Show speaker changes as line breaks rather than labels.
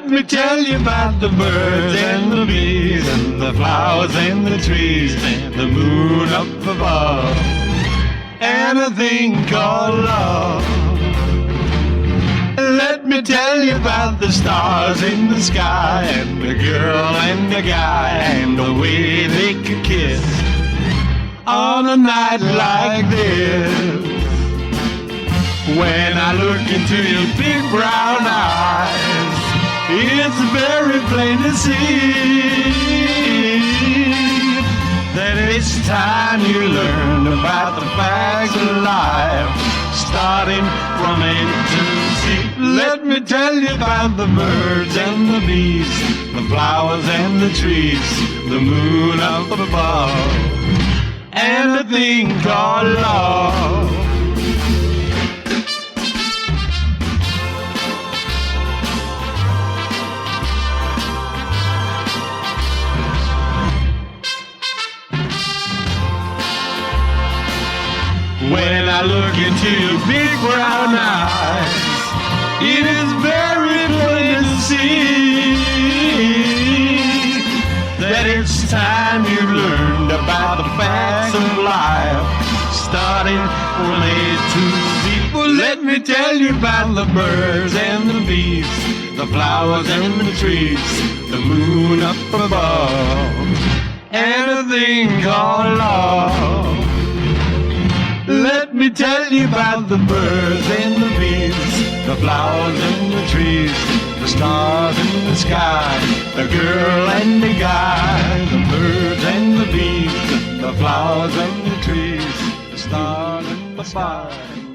Let me tell you about the birds and the bees and the flowers and the trees and the moon up above and a thing called love. Let me tell you about the stars in the sky and the girl and the guy and the way they could kiss on a night like this. When I look into your big brown eyes, it's very plain to see that it's time you learn about the facts of life, starting from A to Z. Let me tell you about the birds and the bees, the flowers and the trees, the moon up above, and a thing called love. When I look into your big brown eyes, it is very plain to see that it's time you learned about the facts of life, starting from A to Z. Well, let me tell you about the birds and the bees, the flowers and the trees, the moon up above, and a thing called love. Let me tell you about the birds and the bees, the flowers and the trees, the stars in the sky, the girl and the guy, the birds and the bees, the flowers and the trees, the stars in the sky.